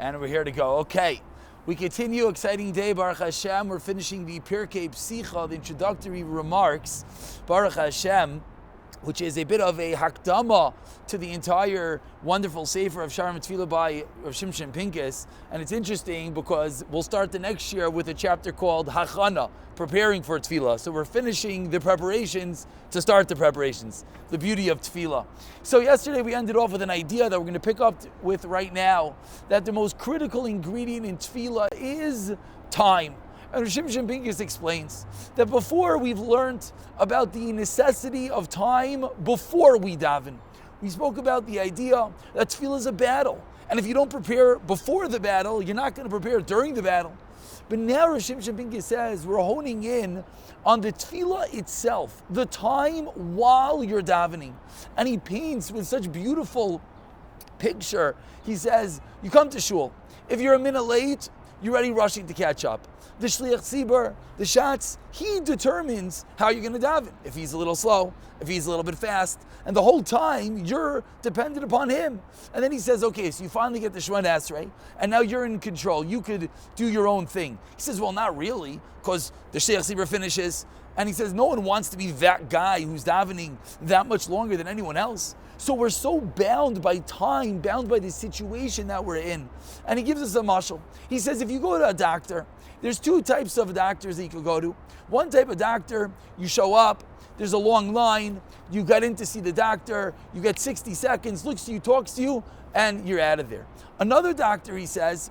And we're here to go. Okay, we continue. Exciting day, Baruch Hashem. We're finishing the Pirkei Psicha, the introductory remarks, Baruch Hashem, which is a bit of a hakdama to the entire wonderful sefer of Shearim Tefillah by Rav Shimshon Pincus. And it's interesting because we'll start the next year with a chapter called Hachana, preparing for Tefillah. So we're finishing the preparations to start the preparations, the beauty of Tefillah. So yesterday we ended off with an idea that we're going to pick up with right now, that the most critical ingredient in Tefillah is time. And Shimshon Pincus explains that before we've learned about the necessity of time before we daven. We spoke about the idea that tefillah is a battle. And if you don't prepare before the battle, you're not going to prepare during the battle. But now Shimshon Pincus says we're honing in on the tefillah itself, the time while you're davening. And he paints with such beautiful picture. He says, you come to shul. If you're a minute late, you're already rushing to catch up. The shliach tzibur, the shatz, he determines how you're going to daven. If he's a little slow, if he's a little bit fast, and the whole time you're dependent upon him. And then he says, okay, so you finally get the Shemona Esrai, and now you're in control. You could do your own thing. He says, well, not really, because the shliach tzibur finishes, and he says, no one wants to be that guy who's davening that much longer than anyone else. So we're so bound by time, bound by the situation that we're in. And he gives us a mashal. He says, if you go to a doctor, there's two types of doctors that you could go to. One type of doctor, you show up, there's a long line, you get in to see the doctor, you get 60 seconds, looks to you, talks to you, and you're out of there. Another doctor, he says,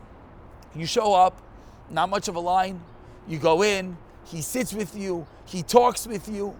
you show up, not much of a line, you go in, he sits with you, he talks with you,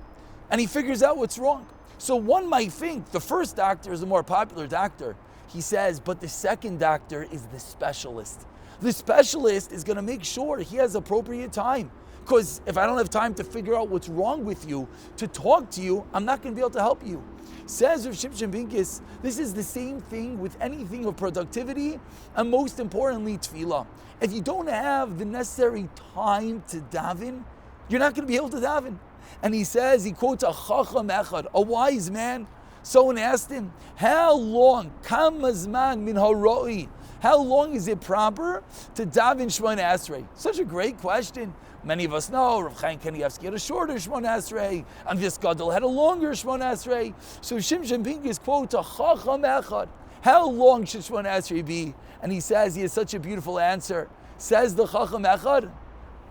and he figures out what's wrong. So one might think the first doctor is a more popular doctor. He says, but the second doctor is the specialist. The specialist is going to make sure he has appropriate time. Because if I don't have time to figure out what's wrong with you, to talk to you, I'm not going to be able to help you. Says Rav Shimshon Pincus, this is the same thing with anything of productivity, and most importantly, tefillah. If you don't have the necessary time to daven, you're not going to be able to daven. And he says, he quotes a chacham echad, a wise man. Someone asked him, how long, kama zman min haroi, how long is it proper to daven Shemona Esrai? Such a great question. Many of us know Rav Chaim Kanievsky had a shorter Shemona Esrai, and this Gadol had a longer Shemona Esrai. So Shimshon Pincus quotes a chacham echad. How long should Shemona Esrai be? And he says, he has such a beautiful answer. Says the chacham echad,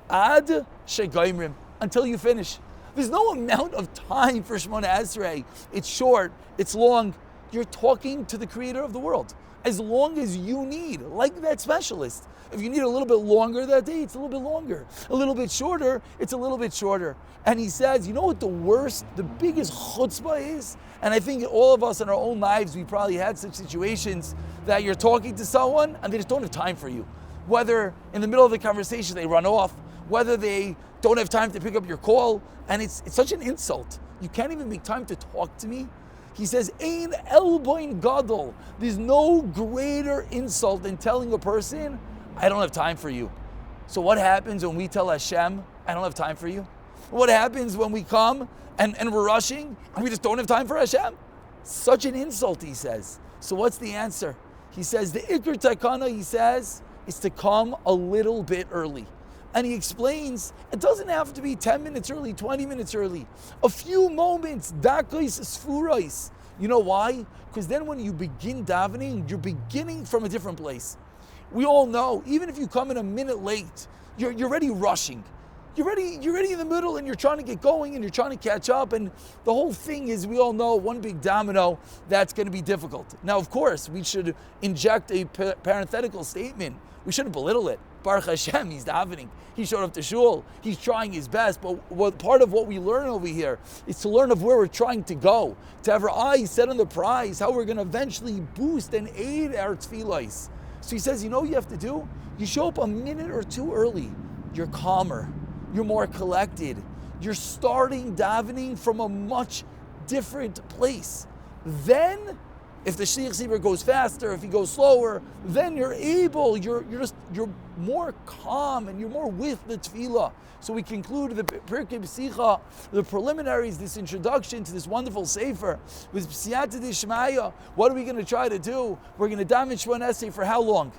ad shegoimrim, until you finish. There's no amount of time for Shemona Esrai. It's short, it's long. You're talking to the creator of the world. As long as you need, like that specialist. If you need a little bit longer that day, it's a little bit longer. A little bit shorter, it's a little bit shorter. And he says, you know what the biggest chutzpah is? And I think all of us in our own lives, we probably had such situations that you're talking to someone and they just don't have time for you. Whether in the middle of the conversation they run off, whether they don't have time to pick up your call, and it's such an insult. You can't even make time to talk to me. He says, Ein elboin gadol. There's no greater insult than telling a person, I don't have time for you. So what happens when we tell Hashem, I don't have time for you? What happens when we come and we're rushing and we just don't have time for Hashem? Such an insult, he says. So what's the answer? He says, the ikar takana, he says, is to come a little bit early. And he explains, it doesn't have to be 10 minutes early, 20 minutes early. A few moments, dakos sfurais. You know why? Because then when you begin davening, you're beginning from a different place. We all know, even if you come in a minute late, you're already rushing. You're already in the middle and you're trying to get going and you're trying to catch up. And the whole thing is, we all know, one big domino, that's going to be difficult. Now, of course, we should inject a parenthetical statement. We shouldn't belittle it. Baruch Hashem, he's davening. He showed up to shul. He's trying his best. But part of what we learn over here is to learn of where we're trying to go, to have our eyes set on the prize, how we're going to eventually boost and aid our tefillahs. So he says, you know what you have to do? You show up a minute or two early. You're calmer. You're more collected. You're starting davening from a much different place. Then, if the shliach tzibur goes faster, if he goes slower, then you're more calm and you're more with the tefillah. So we conclude the Pirkei Psicha, the preliminaries, this introduction to this wonderful sefer with Psiyata Dishmaya. What are we going to try to do? We're going to daven Shemona Esrai for how long?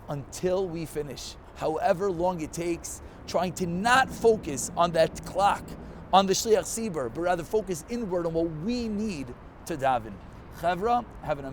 until we finish, however long it takes, trying to not focus on that clock, on the Shliach Sibur, but rather focus inward on what we need to daven. Chevra, have an